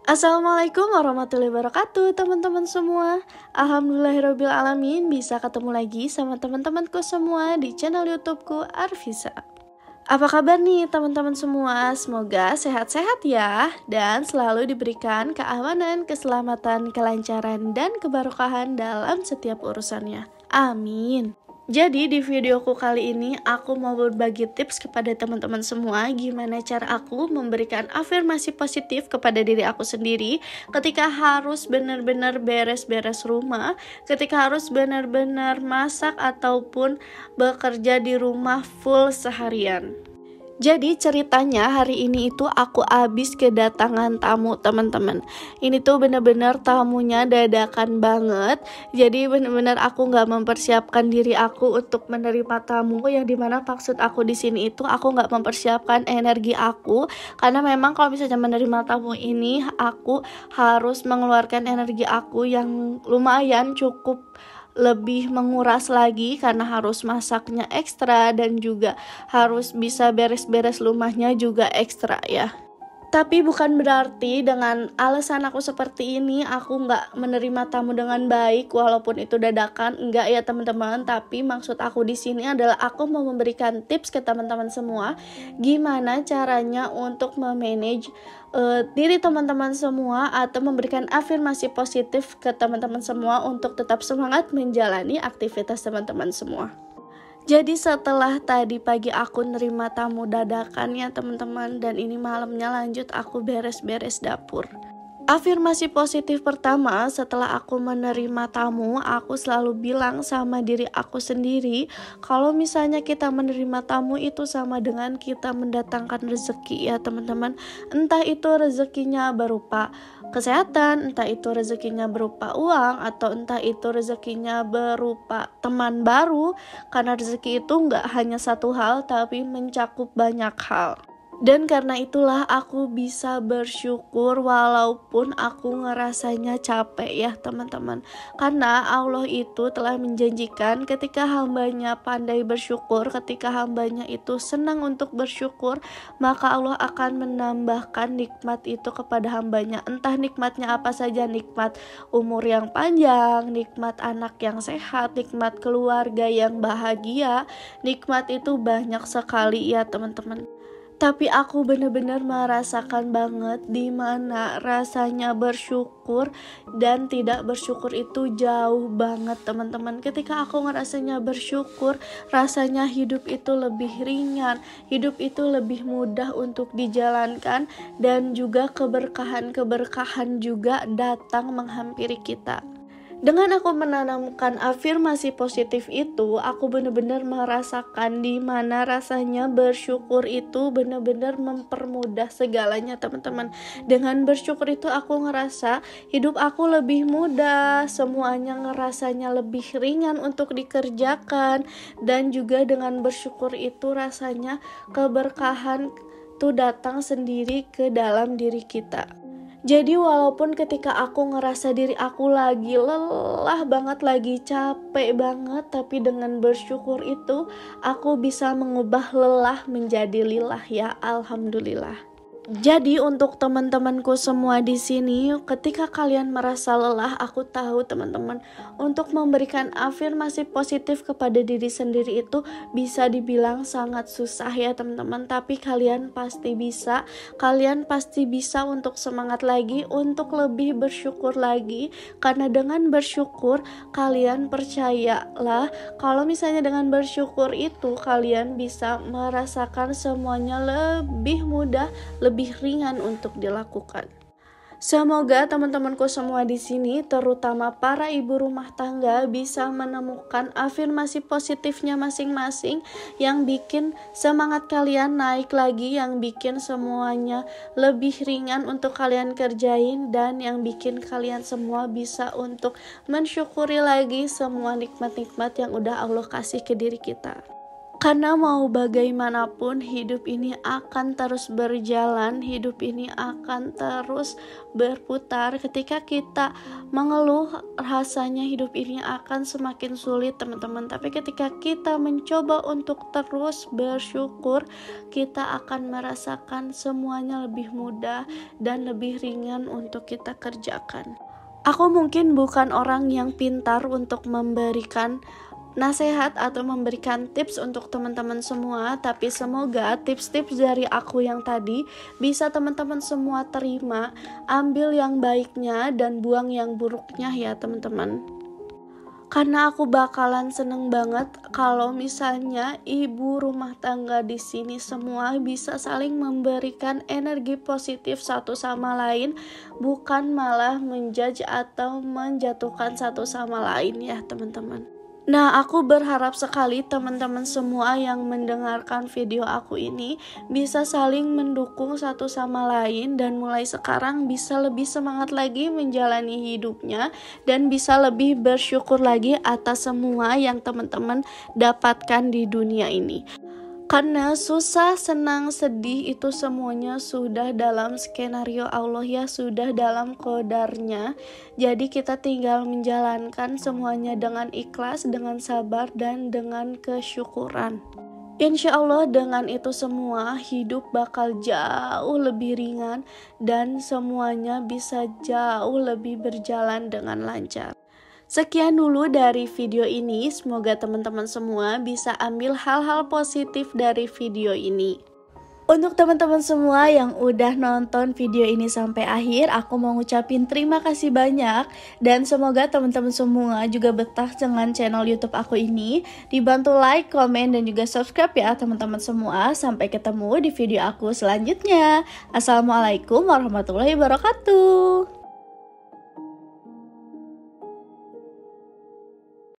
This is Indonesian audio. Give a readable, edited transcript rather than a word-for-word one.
Assalamualaikum warahmatullahi wabarakatuh teman-teman semua. Alhamdulillahirrabbilalamin bisa ketemu lagi sama teman-temanku semua di channel YouTubeku Arvisa. Apa kabar nih teman-teman semua? Semoga sehat-sehat ya dan selalu diberikan keamanan, keselamatan, kelancaran, dan keberkahan dalam setiap urusannya. Amin. Jadi di videoku kali ini aku mau berbagi tips kepada teman-teman semua gimana cara aku memberikan afirmasi positif kepada diri aku sendiri ketika harus benar-benar beres-beres rumah, ketika harus benar-benar masak ataupun bekerja di rumah full seharian. Jadi ceritanya hari ini itu aku habis kedatangan tamu teman-teman. Ini tuh bener-bener tamunya dadakan banget. Jadi bener-bener aku nggak mempersiapkan diri aku untuk menerima tamu. Yang dimana maksud aku di sini itu aku nggak mempersiapkan energi aku. Karena memang kalau misalnya menerima tamu ini aku harus mengeluarkan energi aku yang lumayan cukup lebih menguras lagi karena harus masaknya ekstra dan juga harus bisa beres-beres rumahnya juga ekstra ya. Tapi bukan berarti dengan alasan aku seperti ini aku nggak menerima tamu dengan baik walaupun itu dadakan, enggak ya teman-teman. Tapi maksud aku di sini adalah aku mau memberikan tips ke teman-teman semua gimana caranya untuk memanage diri teman-teman semua atau memberikan afirmasi positif ke teman-teman semua untuk tetap semangat menjalani aktivitas teman-teman semua. Jadi setelah tadi pagi aku nerima tamu dadakan ya teman-teman, dan ini malamnya lanjut aku beres-beres dapur. Afirmasi positif pertama setelah aku menerima tamu, aku selalu bilang sama diri aku sendiri kalau misalnya kita menerima tamu itu sama dengan kita mendatangkan rezeki ya teman-teman. Entah itu rezekinya berupa kesehatan, entah itu rezekinya berupa uang, atau entah itu rezekinya berupa teman baru. Karena rezeki itu nggak hanya satu hal tapi mencakup banyak hal. Dan karena itulah aku bisa bersyukur walaupun aku ngerasanya capek ya teman-teman. Karena Allah itu telah menjanjikan ketika hambanya pandai bersyukur, ketika hambanya itu senang untuk bersyukur, maka Allah akan menambahkan nikmat itu kepada hambanya. Entah nikmatnya apa saja, nikmat umur yang panjang, nikmat anak yang sehat, nikmat keluarga yang bahagia, nikmat itu banyak sekali ya teman-teman. Tapi aku benar-benar merasakan banget di mana rasanya bersyukur dan tidak bersyukur itu jauh banget teman-teman. Ketika aku ngerasanya bersyukur, rasanya hidup itu lebih ringan, hidup itu lebih mudah untuk dijalankan, dan juga keberkahan-keberkahan juga datang menghampiri kita. Dengan aku menanamkan afirmasi positif itu, aku benar-benar merasakan di mana rasanya bersyukur itu benar-benar mempermudah segalanya teman-teman. Dengan bersyukur itu aku ngerasa hidup aku lebih mudah, semuanya ngerasanya lebih ringan untuk dikerjakan, dan juga dengan bersyukur itu rasanya keberkahan itu datang sendiri ke dalam diri kita. Jadi walaupun ketika aku ngerasa diri aku lagi lelah banget, lagi capek banget, tapi dengan bersyukur itu aku bisa mengubah lelah menjadi lilah ya, alhamdulillah. Jadi untuk teman-temanku semua di sini, ketika kalian merasa lelah, aku tahu teman-teman, untuk memberikan afirmasi positif kepada diri sendiri itu bisa dibilang sangat susah ya teman-teman. Tapi kalian pasti bisa untuk semangat lagi, untuk lebih bersyukur lagi. Karena dengan bersyukur, kalian percayalah kalau misalnya dengan bersyukur itu kalian bisa merasakan semuanya lebih mudah, lebih ringan untuk dilakukan. Semoga teman-temanku semua di sini, terutama para ibu rumah tangga, bisa menemukan afirmasi positifnya masing-masing yang bikin semangat kalian naik lagi, yang bikin semuanya lebih ringan untuk kalian kerjain, dan yang bikin kalian semua bisa untuk mensyukuri lagi semua nikmat-nikmat yang udah Allah kasih ke diri kita. Karena mau bagaimanapun hidup ini akan terus berjalan, hidup ini akan terus berputar. Ketika kita mengeluh, rasanya hidup ini akan semakin sulit teman-teman. Tapi ketika kita mencoba untuk terus bersyukur, kita akan merasakan semuanya lebih mudah dan lebih ringan untuk kita kerjakan. Aku mungkin bukan orang yang pintar untuk memberikan nasihat atau memberikan tips untuk teman-teman semua, tapi semoga tips-tips dari aku yang tadi bisa teman-teman semua terima, ambil yang baiknya dan buang yang buruknya ya teman-teman. Karena aku bakalan seneng banget kalau misalnya ibu rumah tangga di sini semua bisa saling memberikan energi positif satu sama lain, bukan malah menjudge atau menjatuhkan satu sama lain ya teman-teman. Nah, aku berharap sekali teman-teman semua yang mendengarkan video aku ini bisa saling mendukung satu sama lain dan mulai sekarang bisa lebih semangat lagi menjalani hidupnya dan bisa lebih bersyukur lagi atas semua yang teman-teman dapatkan di dunia ini. Karena susah, senang, sedih itu semuanya sudah dalam skenario Allah ya, sudah dalam qadarnya. Jadi kita tinggal menjalankan semuanya dengan ikhlas, dengan sabar, dan dengan kesyukuran. Insya Allah dengan itu semua hidup bakal jauh lebih ringan dan semuanya bisa jauh lebih berjalan dengan lancar. Sekian dulu dari video ini, semoga teman-teman semua bisa ambil hal-hal positif dari video ini. Untuk teman-teman semua yang udah nonton video ini sampai akhir, aku mau ngucapin terima kasih banyak. Dan semoga teman-teman semua juga betah dengan channel YouTube aku ini. Dibantu like, komen, dan juga subscribe ya teman-teman semua. Sampai ketemu di video aku selanjutnya. Assalamualaikum warahmatullahi wabarakatuh.